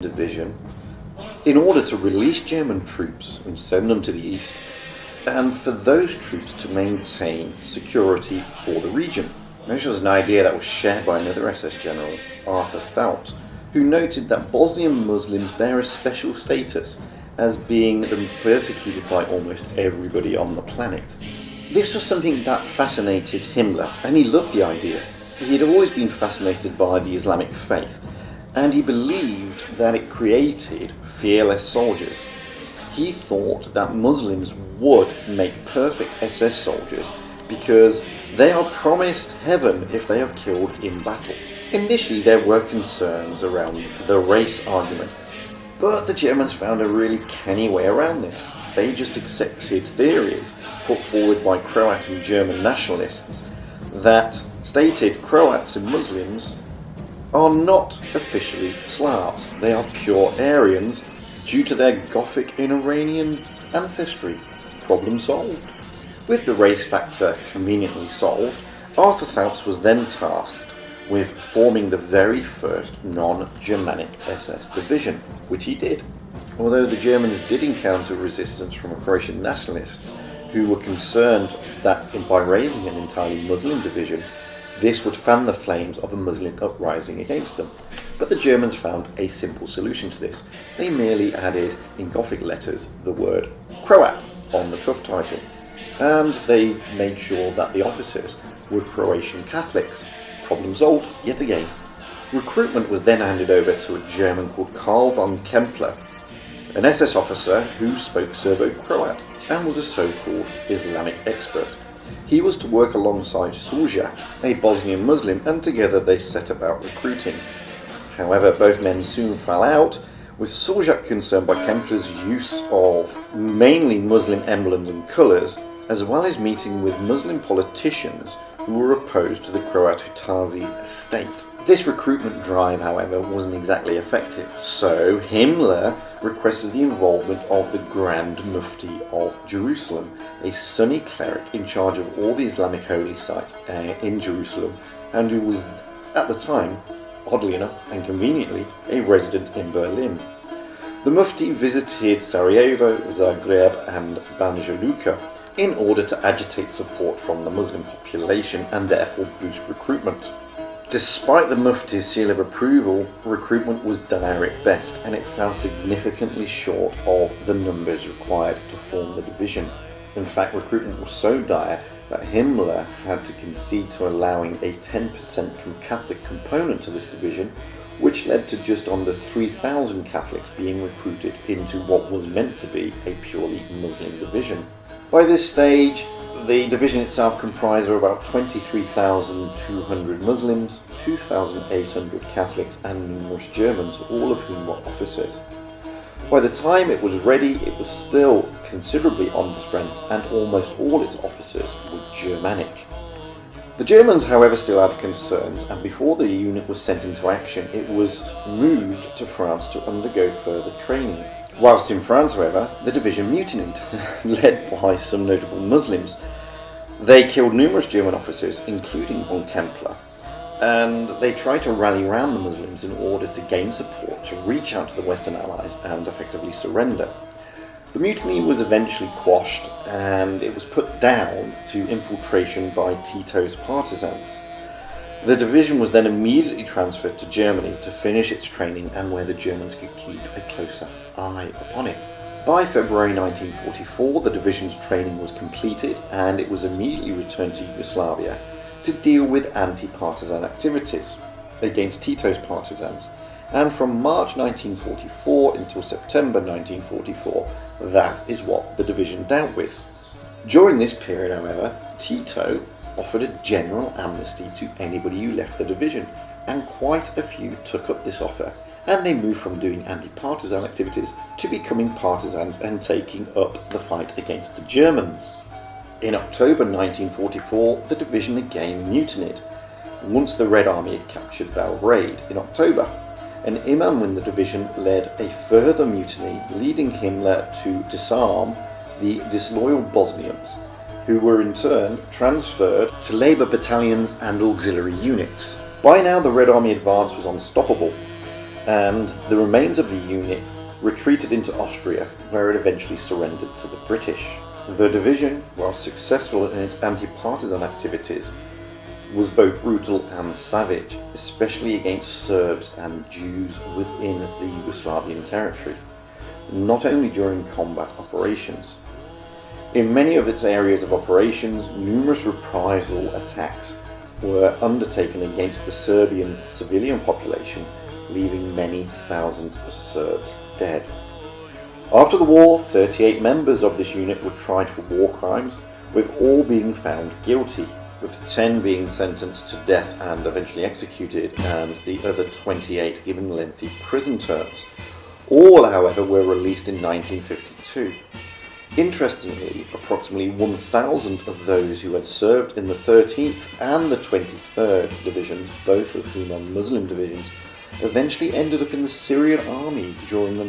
Division in order to release German troops and send them to the east, and for those troops to maintain security for the region. This was an idea that was shared by another SS general, Arthur Phelps, who noted that Bosnian Muslims bear a special status as being persecuted by almost everybody on the planet. This was something that fascinated Himmler, and he loved the idea. He had always been fascinated by the Islamic faith, and he believed that it created fearless soldiers. He thought that Muslims would make perfect SS soldiers because they are promised heaven if they are killed in battle. Initially there were concerns around the race argument, but the Germans found a really canny way around this. They just accepted theories put forward by Croat and German nationalists that stated Croats and Muslims are not officially Slavs. They are pure Aryans due to their Gothic and Iranian ancestry. Problem solved. With the race factor conveniently solved, Arthur Phelps was then tasked with forming the very first non-Germanic SS division, which he did. Although the Germans did encounter resistance from Croatian nationalists who were concerned that by raising an entirely Muslim division, this would fan the flames of a Muslim uprising against them. But the Germans found a simple solution to this. They merely added in Gothic letters the word Croat on the cuff title, and they made sure that the officers were Croatian Catholics. Problem solved yet again. Recruitment was then handed over to a German called Karl von Kempler, an SS officer who spoke Serbo-Croat and was a so-called Islamic expert. He was to work alongside Sulja, a Bosnian Muslim, and together they set about recruiting. However, both men soon fell out, with Sulja concerned by Kempler's use of mainly Muslim emblems and colours, as well as meeting with Muslim politicians who were opposed to the Croat-Hutazi state. This recruitment drive, however, wasn't exactly effective, so Himmler requested the involvement of the Grand Mufti of Jerusalem, a Sunni cleric in charge of all the Islamic holy sites in Jerusalem, and who was, at the time, oddly enough and conveniently, a resident in Berlin. The Mufti visited Sarajevo, Zagreb and Banja Luka in order to agitate support from the Muslim population and therefore boost recruitment. Despite the Mufti's seal of approval, recruitment was dire at best, and it fell significantly short of the numbers required to form the division. In fact, recruitment was so dire that Himmler had to concede to allowing a 10% Catholic component to this division, which led to just under 3,000 Catholics being recruited into what was meant to be a purely Muslim division. By this stage, the division itself comprised of about 23,200 Muslims, 2,800 Catholics and numerous Germans, all of whom were officers. By the time it was ready, it was still considerably under strength and almost all its officers were Germanic. The Germans, however, still had concerns, and before the unit was sent into action, it was moved to France to undergo further training. Whilst in France, however, the division mutinied, led by some notable Muslims. They killed numerous German officers, including von Kempler, and they tried to rally around the Muslims in order to gain support to reach out to the Western Allies and effectively surrender. The mutiny was eventually quashed, and it was put down to infiltration by Tito's partisans. The division was then immediately transferred to Germany to finish its training and where the Germans could keep a closer eye upon it. By February 1944, the division's training was completed and it was immediately returned to Yugoslavia to deal with anti-partisan activities against Tito's partisans. And from March 1944 until September 1944, that is what the division dealt with. During this period, however, Tito offered a general amnesty to anybody who left the division, and quite a few took up this offer, and they moved from doing anti-partisan activities to becoming partisans and taking up the fight against the Germans. In October 1944, the division again mutinied, once the Red Army had captured Belgrade in October. An imam in the division led a further mutiny, leading Himmler to disarm the disloyal Bosnians, who were in turn transferred to Labour battalions and auxiliary units. By now the Red Army advance was unstoppable, and the remains of the unit retreated into Austria, where it eventually surrendered to the British. The division, while successful in its anti-partisan activities, was both brutal and savage, especially against Serbs and Jews within the Yugoslavian territory, not only during combat operations. In many of its areas of operations, numerous reprisal attacks were undertaken against the Serbian civilian population, leaving many thousands of Serbs dead. After the war, 38 members of this unit were tried for war crimes, with all being found guilty, with 10 being sentenced to death and eventually executed, and the other 28 given lengthy prison terms. All, however, were released in 1952. Interestingly, approximately 1,000 of those who had served in the 13th and the 23rd Divisions, both of whom are Muslim divisions, eventually ended up in the Syrian army during the